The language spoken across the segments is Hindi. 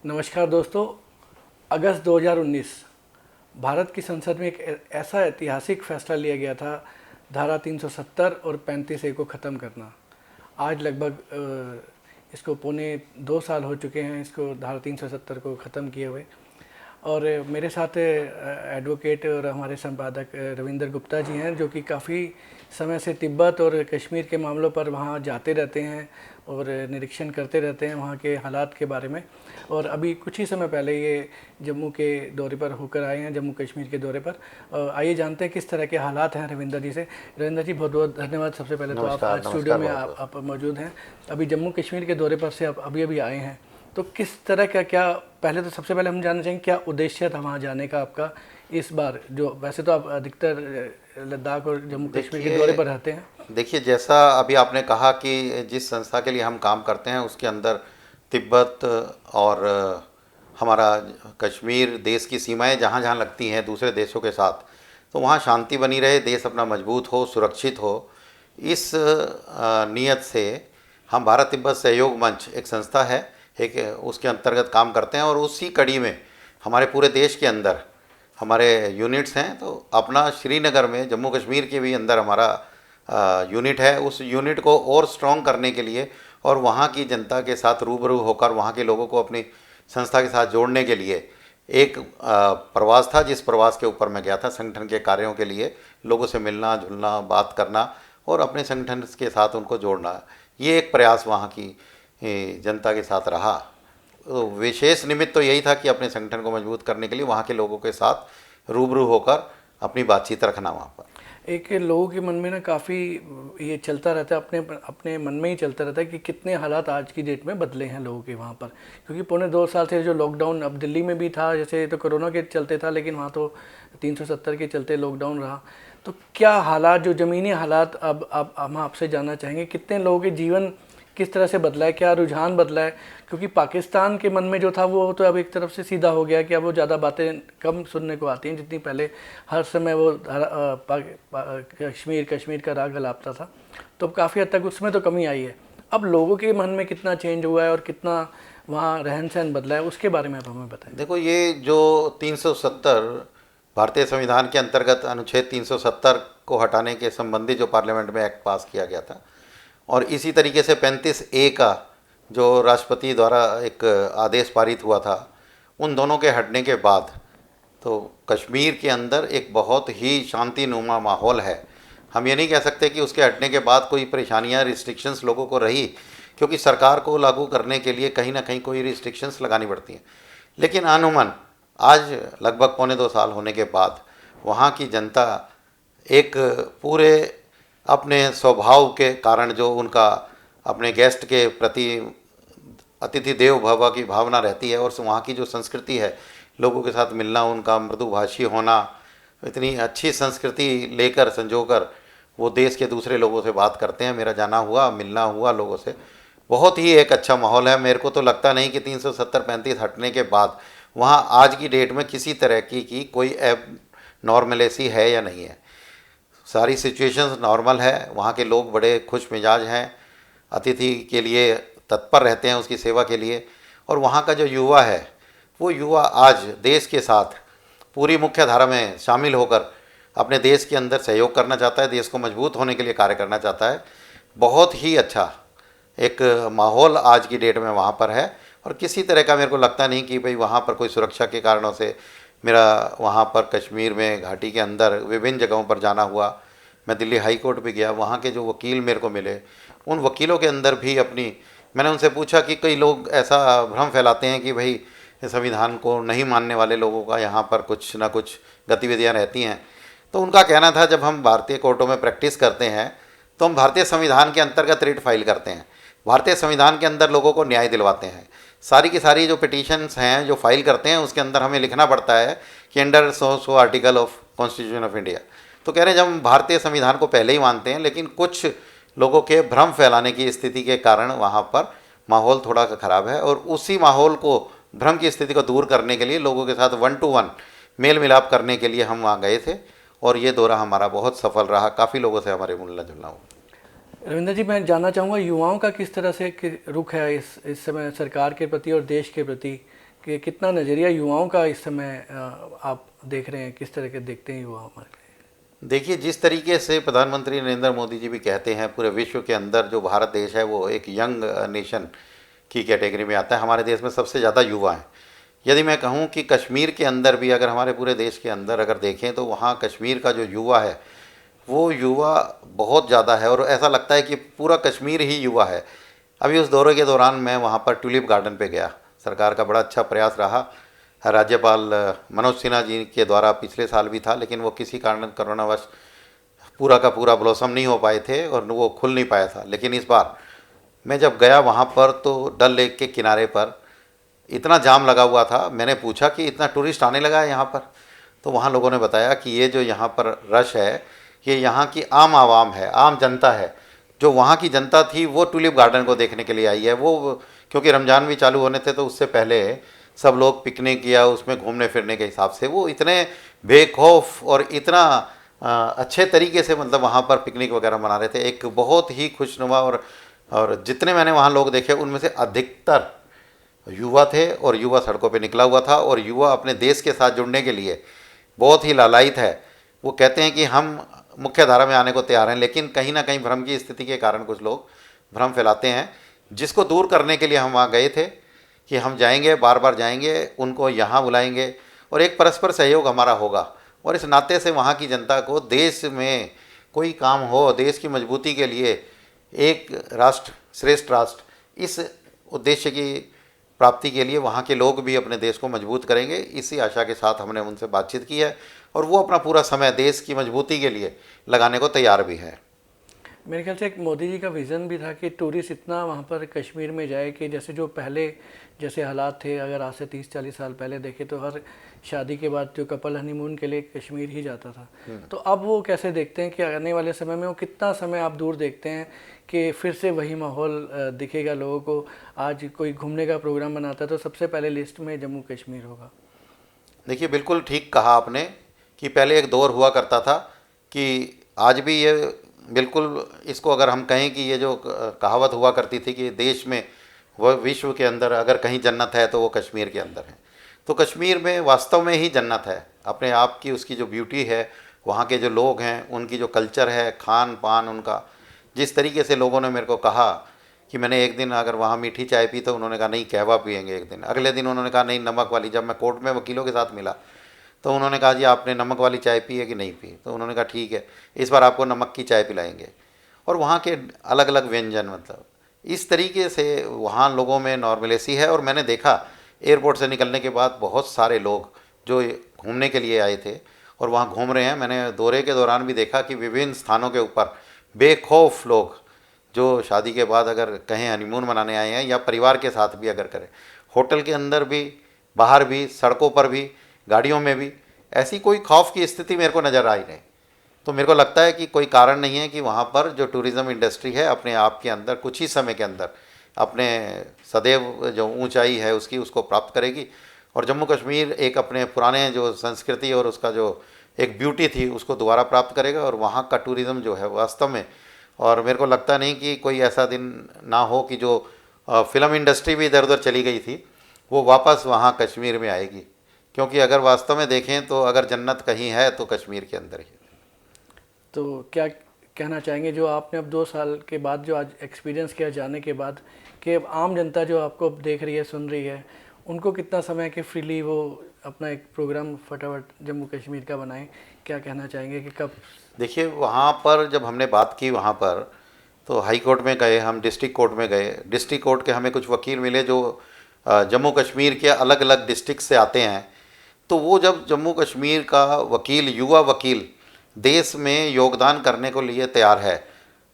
नमस्कार दोस्तों। अगस्त 2019 भारत की संसद में एक ऐसा ऐतिहासिक फैसला लिया गया था, धारा 370 और 35A को ख़त्म करना। आज लगभग इसको पौने 2 साल हो चुके हैं इसको धारा 370 को ख़त्म किए हुए। और मेरे साथ एडवोकेट और हमारे संपादक रविंदर गुप्ता जी हैं, जो कि काफ़ी समय से तिब्बत और कश्मीर के मामलों पर वहाँ जाते रहते हैं और निरीक्षण करते रहते हैं वहाँ के हालात के बारे में। और अभी कुछ ही समय पहले ये जम्मू के दौरे पर होकर आए हैं, जम्मू कश्मीर के दौरे पर। आइए जानते हैं किस तरह के हालात हैं रविंदर जी से। रविंदर जी, बहुत बहुत धन्यवाद। सबसे पहले तो आप आज स्टूडियो में आप मौजूद हैं। अभी जम्मू कश्मीर के दौरे पर से आप अभी आए हैं, तो किस तरह का क्या, पहले तो सबसे पहले हम जानना चाहेंगे क्या उद्देश्य था वहाँ जाने का आपका इस बार? जो वैसे तो आप अधिकतर लद्दाख और जम्मू कश्मीर के दौरे पर रहते हैं। देखिए, जैसा अभी आपने कहा कि जिस संस्था के लिए हम काम करते हैं उसके अंदर तिब्बत और हमारा कश्मीर, देश की सीमाएं जहाँ जहाँ लगती हैं दूसरे देशों के साथ, तो वहाँ शांति बनी रहे, देश अपना मजबूत हो, सुरक्षित हो, इस नीयत से हम भारत तिब्बत सहयोग मंच एक संस्था है, एक उसके अंतर्गत काम करते हैं। और उसी कड़ी में हमारे पूरे देश के अंदर हमारे यूनिट्स हैं। तो अपना श्रीनगर में, जम्मू कश्मीर के भी अंदर हमारा यूनिट है। उस यूनिट को और स्ट्रॉन्ग करने के लिए और वहाँ की जनता के साथ रूबरू होकर वहाँ के लोगों को अपनी संस्था के साथ जोड़ने के लिए एक प्रवास था, जिस प्रवास के ऊपर मैं गया था संगठन के कार्यों के लिए, लोगों से मिलना जुलना, बात करना और अपने संगठन के साथ उनको जोड़ना। ये एक प्रयास वहाँ की जनता के साथ रहा। तो विशेष निमित्त तो यही था कि अपने संगठन को मजबूत करने के लिए वहाँ के लोगों के साथ रूबरू होकर अपनी बातचीत रखना वहाँ पर। एक लोगों के मन में ना काफ़ी ये चलता रहता है, अपने अपने मन में ही चलता रहता है कि कितने हालात आज की डेट में बदले हैं लोगों के वहाँ पर। क्योंकि पौने 2 साल से जो लॉकडाउन, अब दिल्ली में भी था, जैसे तो कोरोना के चलते था, लेकिन वहाँ तो 370 के चलते लॉकडाउन रहा। तो क्या हालात, जो ज़मीनी हालात, अब हम आपसे जानना चाहेंगे कितने लोगों के जीवन किस तरह से बदला है, क्या रुझान बदला है? क्योंकि पाकिस्तान के मन में जो था वो तो अब एक तरफ से सीधा हो गया कि अब वो ज़्यादा बातें कम सुनने को आती हैं, जितनी पहले हर समय वो कश्मीर का राग अलापता था। तो अब काफ़ी हद तक उसमें तो कमी आई है। अब लोगों के मन में कितना चेंज हुआ है और कितना वहाँ रहन सहन बदला है, उसके बारे में आप हमें बताएं। देखो, ये जो 370 भारतीय संविधान के अंतर्गत अनुच्छेद 370 को हटाने के संबंधी जो पार्लियामेंट में एक्ट पास किया गया था, और इसी तरीके से 35A का जो राष्ट्रपति द्वारा एक आदेश पारित हुआ था, उन दोनों के हटने के बाद तो कश्मीर के अंदर एक बहुत ही शांतिनुमा माहौल है। हम ये नहीं कह सकते कि उसके हटने के बाद कोई परेशानियां, रिस्ट्रिक्शंस लोगों को रही, क्योंकि सरकार को लागू करने के लिए कहीं ना कहीं कोई रिस्ट्रिक्शंस लगानी पड़ती हैं। लेकिन अनूमन आज लगभग पौने 2 साल होने के बाद वहाँ की जनता एक पूरे अपने स्वभाव के कारण, जो उनका अपने गेस्ट के प्रति अतिथि देव भव की भावना रहती है, और वहाँ की जो संस्कृति है, लोगों के साथ मिलना, उनका मृदुभाषी होना, इतनी अच्छी संस्कृति लेकर संजोकर वो देश के दूसरे लोगों से बात करते हैं। मेरा जाना हुआ, मिलना हुआ लोगों से, बहुत ही एक अच्छा माहौल है। मेरे को तो लगता नहीं कि 370-35 हटने के बाद वहाँ आज की डेट में किसी तरह की कोई एब नॉर्मलेसी है या नहीं है। सारी सिचुएशंस नॉर्मल है। वहाँ के लोग बड़े खुश मिजाज हैं, अतिथि के लिए तत्पर रहते हैं, उसकी सेवा के लिए। और वहाँ का जो युवा है, वो युवा आज देश के साथ पूरी मुख्य धारा में शामिल होकर अपने देश के अंदर सहयोग करना चाहता है, देश को मजबूत होने के लिए कार्य करना चाहता है। बहुत ही अच्छा एक माहौल आज की डेट में वहाँ पर है। और किसी तरह का मेरे को लगता नहीं कि भाई वहाँ पर कोई सुरक्षा के कारणों से मेरा वहाँ पर कश्मीर में घाटी के अंदर विभिन्न जगहों पर जाना हुआ। मैं दिल्ली हाई कोर्ट भी गया, वहाँ के जो वकील मेरे को मिले, उन वकीलों के अंदर भी अपनी, मैंने उनसे पूछा कि कई लोग ऐसा भ्रम फैलाते हैं कि भाई संविधान को नहीं मानने वाले लोगों का यहाँ पर कुछ ना कुछ गतिविधियाँ रहती हैं। तो उनका कहना था, जब हम भारतीय कोर्टों में प्रैक्टिस करते हैं तो हम भारतीय संविधान के अंतर्गत रिट फाइल करते हैं, भारतीय संविधान के अंदर लोगों को न्याय दिलवाते हैं। सारी की सारी जो पिटीशंस हैं जो फाइल करते हैं, उसके अंदर हमें लिखना पड़ता है कि under so article of constitution of India. तो कह रहे हैं जब हम भारतीय संविधान को पहले ही मानते हैं, लेकिन कुछ लोगों के भ्रम फैलाने की स्थिति के कारण वहाँ पर माहौल थोड़ा ख़राब है। और उसी माहौल को, भ्रम की स्थिति को दूर करने के लिए लोगों के साथ 1 to 1 मेल मिलाप करने के लिए हम वहाँ गए थे। और ये दौरा हमारा बहुत सफल रहा, काफ़ी लोगों से हमारे मिलना जुलना हुआ। रविंद्र जी, मैं जानना चाहूँगा युवाओं का किस तरह से रुख है इस समय सरकार के प्रति और देश के प्रति? कि कितना नज़रिया युवाओं का इस समय आप देख रहे हैं, किस तरह के देखते हैं युवा हमारे लिए? देखिए, जिस तरीके से प्रधानमंत्री नरेंद्र मोदी जी भी कहते हैं, पूरे विश्व के अंदर जो भारत देश है वो एक यंग नेशन की कैटेगरी में आता है। हमारे देश में सबसे ज़्यादा युवा हैं। यदि मैं कहूँ कि कश्मीर के अंदर भी, अगर हमारे पूरे देश के अंदर अगर देखें, तो वहाँ कश्मीर का जो युवा है वो युवा बहुत ज़्यादा है, और ऐसा लगता है कि पूरा कश्मीर ही युवा है। अभी उस दौरे के दौरान मैं वहाँ पर ट्यूलिप गार्डन पे गया। सरकार का बड़ा अच्छा प्रयास रहा। राज्यपाल मनोज सिन्हा जी के द्वारा पिछले साल भी था, लेकिन वो किसी कारण कोरोनावश पूरा का पूरा ब्लॉसम नहीं हो पाए थे और वो खुल नहीं पाया था। लेकिन इस बार मैं जब गया वहाँ पर, तो डल लेक के किनारे पर इतना जाम लगा हुआ था। मैंने पूछा कि इतना टूरिस्ट आने लगा है यहाँ पर? तो वहाँ लोगों ने बताया कि ये जो यहाँ पर रश है, ये यहाँ की आम आवाम है, आम जनता है। जो वहाँ की जनता थी वो टूलिप गार्डन को देखने के लिए आई है। वो क्योंकि रमज़ान भी चालू होने थे, तो उससे पहले सब लोग पिकनिक या उसमें घूमने फिरने के हिसाब से वो इतने बेखौफ और इतना अच्छे तरीके से मतलब वहाँ पर पिकनिक वगैरह मना रहे थे। एक बहुत ही खुशनुमा, और जितने मैंने वहाँ लोग देखे उनमें से अधिकतर युवा थे, और युवा सड़कों पे निकला हुआ था, और युवा अपने देश के साथ जुड़ने के लिए बहुत ही लालायित है। वो कहते हैं कि हम मुख्य धारा में आने को तैयार हैं, लेकिन कहीं ना कहीं भ्रम की स्थिति के कारण कुछ लोग भ्रम फैलाते हैं, जिसको दूर करने के लिए हम वहाँ गए थे कि हम जाएंगे, बार बार जाएंगे, उनको यहाँ बुलाएंगे और एक परस्पर सहयोग हमारा होगा। और इस नाते से वहाँ की जनता को देश में कोई काम हो, देश की मजबूती के लिए, एक राष्ट्र श्रेष्ठ राष्ट्र, इस उद्देश्य की प्राप्ति के लिए वहाँ के लोग भी अपने देश को मजबूत करेंगे। इसी आशा के साथ हमने उनसे बातचीत की है, और वो अपना पूरा समय देश की मजबूती के लिए लगाने को तैयार भी है। मेरे ख्याल से एक मोदी जी का विज़न भी था कि टूरिस्ट इतना वहाँ पर कश्मीर में जाए कि जैसे जो पहले जैसे हालात थे, अगर आज से 30-40 साल पहले देखें तो हर शादी के बाद जो कपल हनीमून के लिए कश्मीर ही जाता था। तो अब वो कैसे देखते हैं कि आने वाले समय में वो कितना समय आप दूर देखते हैं कि फिर से वही माहौल दिखेगा लोगों को? आज कोई घूमने का प्रोग्राम बनाता है तो सबसे पहले लिस्ट में जम्मू कश्मीर होगा। देखिए, बिल्कुल ठीक कहा आपने कि पहले एक दौर हुआ करता था, कि आज भी ये बिल्कुल, इसको अगर हम कहें कि ये जो कहावत हुआ करती थी कि देश में, वह विश्व के अंदर अगर कहीं जन्नत है तो वो कश्मीर के अंदर है। तो कश्मीर में वास्तव में ही जन्नत है। अपने आप की उसकी जो ब्यूटी है, वहाँ के जो लोग हैं, उनकी जो कल्चर है, खान पान उनका, जिस तरीके से लोगों ने मेरे को कहा कि मैंने एक दिन अगर वहाँ मीठी चाय पी तो उन्होंने कहा नहीं कहवा पियेंगे एक दिन, अगले दिन उन्होंने कहा नहीं नमक वाली। जब मैं कोर्ट में वकीलों के साथ मिला तो उन्होंने कहा जी आपने नमक वाली चाय पी है कि नहीं पी? तो उन्होंने कहा ठीक है, इस बार आपको नमक की चाय पिलाएंगे। और वहाँ के अलग अलग व्यंजन, मतलब इस तरीके से वहाँ लोगों में नॉर्मलेसी है। और मैंने देखा एयरपोर्ट से निकलने के बाद बहुत सारे लोग जो घूमने के लिए आए थे और वहाँ घूम रहे हैं। मैंने दौरे के दौरान भी देखा कि विभिन्न स्थानों के ऊपर बेखौफ लोग, जो शादी के बाद अगर कहें हनीमून मनाने आए हैं या परिवार के साथ भी अगर करें, होटल के अंदर भी, बाहर भी, सड़कों पर भी, गाड़ियों में भी, ऐसी कोई खौफ की स्थिति मेरे को नज़र आई नहीं। तो मेरे को लगता है कि कोई कारण नहीं है कि वहाँ पर जो टूरिज़्म इंडस्ट्री है अपने आप के अंदर कुछ ही समय के अंदर अपने सदैव जो ऊंचाई है उसकी, उसको प्राप्त करेगी। और जम्मू कश्मीर एक अपने पुराने जो संस्कृति और उसका जो एक ब्यूटी थी उसको दोबारा प्राप्त करेगा, और वहाँ का टूरिज़्म जो है वास्तव में, और मेरे को लगता नहीं कि कोई ऐसा दिन ना हो कि जो फिल्म इंडस्ट्री भी इधर उधर चली गई थी वो वापस वहाँ कश्मीर में आएगी। क्योंकि अगर वास्तव में देखें तो अगर जन्नत कहीं है तो कश्मीर के अंदर ही। तो क्या कहना चाहेंगे जो आपने अब 2 साल के बाद जो आज एक्सपीरियंस किया जाने के बाद, कि अब आम जनता जो आपको अब देख रही है, सुन रही है, उनको कितना समय कि फ्रीली वो अपना एक प्रोग्राम फटाफट जम्मू कश्मीर का बनाएं? क्या कहना चाहेंगे कि कब? देखिए, वहाँ पर जब हमने बात की वहाँ पर, तो हाई कोर्ट में गए, हम डिस्ट्रिक्ट कोर्ट में गए। डिस्ट्रिक्ट कोर्ट के हमें कुछ वकील मिले जो जम्मू कश्मीर के अलग अलग डिस्ट्रिक्ट से आते हैं। तो वो जब जम्मू कश्मीर का वकील, युवा वकील देश में योगदान करने को लिए तैयार है,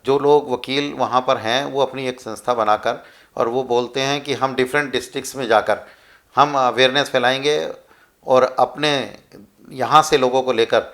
जो लोग वकील वहाँ पर हैं वो अपनी एक संस्था बनाकर, और वो बोलते हैं कि हम डिफरेंट डिस्ट्रिक्ट्स में जाकर हम अवेयरनेस फैलाएंगे और अपने यहाँ से लोगों को लेकर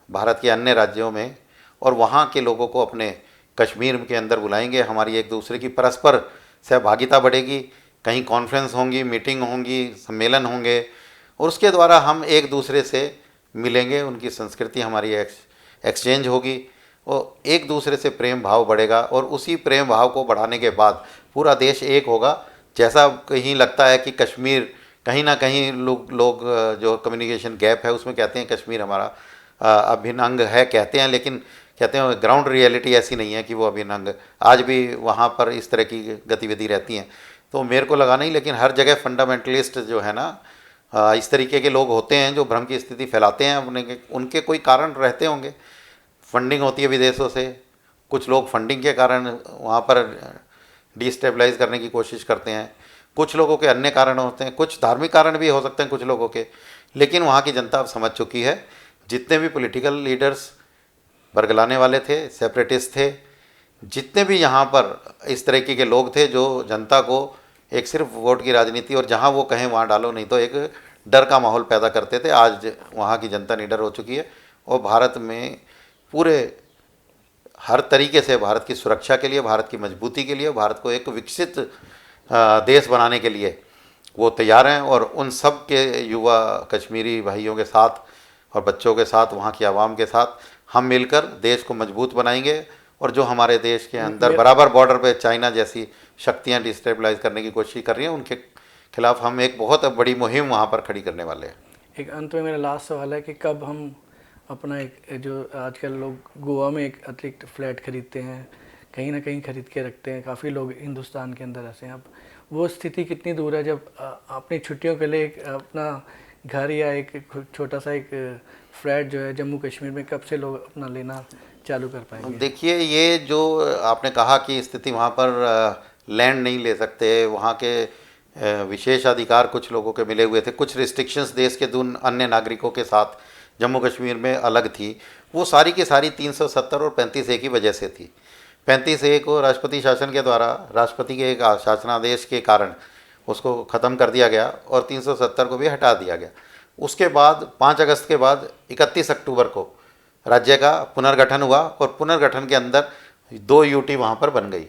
भारत के अन्य राज्यों में, और वहाँ के लोगों को अपने कश्मीर के अंदर बुलाएंगे। हमारी एक दूसरे की परस्पर सहभागिता बढ़ेगी, कहीं कॉन्फ्रेंस होंगी, मीटिंग होंगी, सम्मेलन होंगे, और उसके द्वारा हम एक दूसरे से मिलेंगे, उनकी संस्कृति हमारी एक्सचेंज होगी, और एक दूसरे से प्रेम भाव बढ़ेगा। और उसी प्रेम भाव को बढ़ाने के बाद पूरा देश एक होगा। जैसा कहीं लगता है कि कश्मीर कहीं ना कहीं लोग जो कम्युनिकेशन गैप है उसमें कहते हैं कश्मीर हमारा अभिन्न अंग है कहते हैं, लेकिन कहते हैं ग्राउंड रियलिटी ऐसी नहीं है कि वो अभिन्न अंग आज भी वहाँ पर इस तरह की गतिविधि रहती हैं। तो मेरे को लगा नहीं, लेकिन हर जगह फंडामेंटलिस्ट जो है ना इस तरीके के लोग होते हैं जो भ्रम की स्थिति फैलाते हैं अपने, उनके कोई कारण रहते होंगे। फंडिंग होती है विदेशों से, कुछ लोग फंडिंग के कारण वहाँ पर डिस्टेबलाइज करने की कोशिश करते हैं, कुछ लोगों के अन्य कारण होते हैं, कुछ धार्मिक कारण भी हो सकते हैं कुछ लोगों के। लेकिन वहाँ की जनता अब समझ चुकी है, जितने भी पॉलिटिकल लीडर्स बरगलाने वाले थे, सेपरेटिस्ट थे, जितने भी यहाँ पर इस तरीके के लोग थे जो जनता को एक सिर्फ वोट की राजनीति और जहाँ वो कहें वहाँ डालो, नहीं तो एक डर का माहौल पैदा करते थे, आज वहाँ की जनता निडर हो चुकी है। और भारत में पूरे हर तरीके से भारत की सुरक्षा के लिए, भारत की मजबूती के लिए, भारत को एक विकसित देश बनाने के लिए वो तैयार हैं। और उन सब के युवा कश्मीरी भाइयों के साथ और बच्चों के साथ, वहाँ की आवाम के साथ हम मिलकर देश को मजबूत बनाएंगे। और जो हमारे देश के अंदर बराबर बॉर्डर पे चाइना जैसी शक्तियाँ डिस्टेबलाइज करने की कोशिश कर रही हैं, उनके खिलाफ हम एक बहुत बड़ी मुहिम वहाँ पर खड़ी करने वाले हैं। एक अंत में मेरा लास्ट सवाल है कि कब हम अपना एक जो आजकल लोग गोवा में एक अतिरिक्त फ्लैट खरीदते हैं, कहीं ना कहीं खरीद के रखते हैं, काफ़ी लोग हिंदुस्तान के अंदर ऐसे हैं, अब वो स्थिति कितनी दूर है जब अपनी छुट्टियों के लिए एक अपना घर या एक छोटा सा एक फ्लैट जो है जम्मू कश्मीर में, कब से लोग अपना लेना चालू कर पाएंगे? देखिए, ये जो आपने कहा कि स्थिति वहाँ पर लैंड नहीं ले सकते, वहाँ के विशेष अधिकार कुछ लोगों के मिले हुए थे, कुछ रिस्ट्रिक्शंस देश के दून अन्य नागरिकों के साथ जम्मू कश्मीर में अलग थी, वो सारी की सारी 370 और 35A की वजह से थी। 35A को राष्ट्रपति शासन के द्वारा, राष्ट्रपति के एक शासनादेश के कारण उसको ख़त्म कर दिया गया और 370 को भी हटा दिया गया। उसके बाद 5 अगस्त के बाद 31 अक्टूबर को राज्य का पुनर्गठन हुआ और पुनर्गठन के अंदर 2 यूटी वहाँ पर बन गई।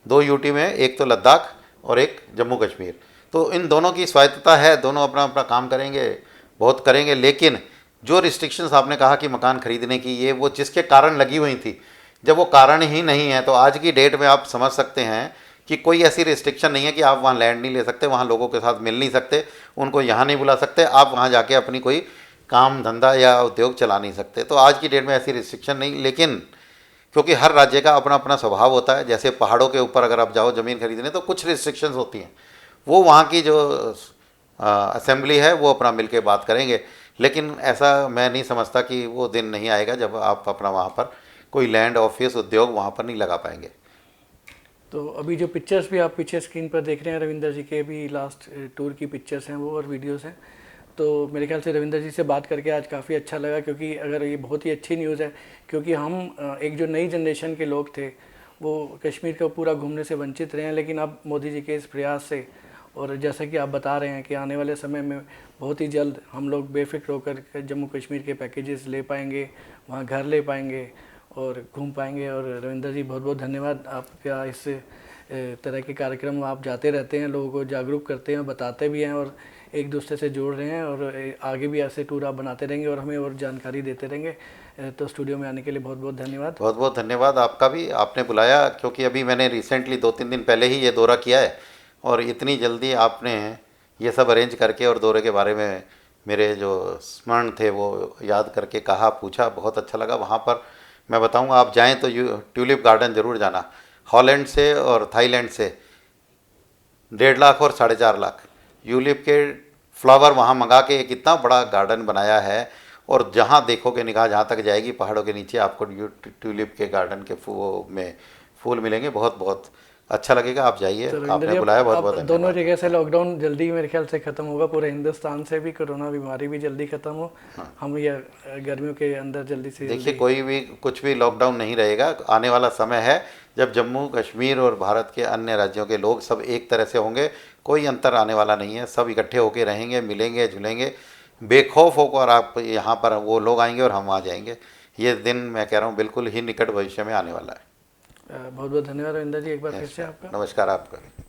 2 यूटी में एक तो लद्दाख और एक जम्मू कश्मीर। तो इन दोनों की स्वायत्तता है, दोनों अपना अपना काम करेंगे, बहुत करेंगे। लेकिन जो रिस्ट्रिक्शंस आपने कहा कि मकान खरीदने की, ये वो जिसके कारण लगी हुई थी, जब वो कारण ही नहीं है तो आज की डेट में आप समझ सकते हैं कि कोई ऐसी रिस्ट्रिक्शन नहीं है कि आप वहाँ लैंड नहीं ले सकते, वहाँ लोगों के साथ मिल नहीं सकते, उनको यहाँ नहीं बुला सकते, आप वहाँ जाके अपनी कोई काम धंधा या उद्योग चला नहीं सकते। तो आज की डेट में ऐसी रिस्ट्रिक्शन नहीं। लेकिन क्योंकि हर राज्य का अपना अपना स्वभाव होता है, जैसे पहाड़ों के ऊपर अगर आप जाओ ज़मीन खरीदने तो कुछ रिस्ट्रिक्शंस होती हैं, वो वहाँ की जो असेंबली है वो अपना मिल के बात करेंगे। लेकिन ऐसा मैं नहीं समझता कि वो दिन नहीं आएगा जब आप अपना वहाँ पर कोई लैंड, ऑफिस, उद्योग वहाँ पर नहीं लगा पाएंगे। तो अभी जो पिक्चर्स भी आप पीछे स्क्रीन पर देख रहे हैं रविंदर जी के भी लास्ट टूर की पिक्चर्स हैं वो और वीडियोस हैं। तो मेरे ख्याल से रविंदर जी से बात करके आज काफ़ी अच्छा लगा, क्योंकि अगर ये बहुत ही अच्छी न्यूज़ है, क्योंकि हम एक जो नई जनरेशन के लोग थे वो कश्मीर को पूरा घूमने से वंचित रहे हैं। लेकिन अब मोदी जी के इस प्रयास से, और जैसा कि आप बता रहे हैं कि आने वाले समय में बहुत ही जल्द हम लोग बेफिक्र होकर जम्मू कश्मीर के पैकेजेस ले पाएंगे, वहाँ घर ले पाएंगे और घूम पाएंगे। और रविंदर जी बहुत बहुत धन्यवाद, आपका इस तरह के कार्यक्रम आप जाते रहते हैं, लोगों को जागरूक करते हैं, बताते भी हैं और एक दूसरे से जोड़ रहे हैं, और आगे भी ऐसे टूर आप बनाते रहेंगे और हमें और जानकारी देते रहेंगे। तो स्टूडियो में आने के लिए बहुत बहुत धन्यवाद। बहुत बहुत धन्यवाद आपका भी, आपने बुलाया, क्योंकि अभी मैंने रिसेंटली 2-3 दिन पहले ही ये दौरा किया है और इतनी जल्दी आपने ये सब अरेंज करके और दौरे के बारे में मेरे जो स्मरण थे वो याद करके कहा, पूछा, बहुत अच्छा लगा। वहाँ पर मैं बताऊँगा, आप जाएँ तो ट्यूलिप गार्डन ज़रूर जाना। हॉलैंड से और थाईलैंड से 1.5 लाख और 4.5 लाख यूलिप के फ्लावर वहाँ मंगा के एक इतना बड़ा गार्डन बनाया है, और जहाँ देखोगे निगाह जहाँ तक जाएगी पहाड़ों के नीचे आपको ट्यूलिप के गार्डन के में फूल मिलेंगे। बहुत बहुत अच्छा लगेगा, आप जाइए। आपने बुलाया, बहुत बहुत धन्यवाद। दोनों जगह से लॉकडाउन जल्दी मेरे ख्याल से ख़त्म होगा, पूरे हिंदुस्तान से भी कोरोना बीमारी भी जल्दी ख़त्म हो। हाँ। हम ये गर्मियों के अंदर जल्दी से देखिए, कोई भी कुछ भी लॉकडाउन नहीं रहेगा। आने वाला समय है जब जम्मू कश्मीर और भारत के अन्य राज्यों के लोग सब एक तरह से होंगे, कोई अंतर आने वाला नहीं है, सब इकट्ठे होकर रहेंगे, मिलेंगे जुलेंगे, बेखौफ होकर आप यहाँ पर वो लोग आएंगे और हम आ जाएंगे। ये दिन मैं कह रहा हूँ बिल्कुल ही निकट भविष्य में आने वाला है। बहुत बहुत धन्यवाद रविंदर जी, एक बार फिर से आपका नमस्कार आपका।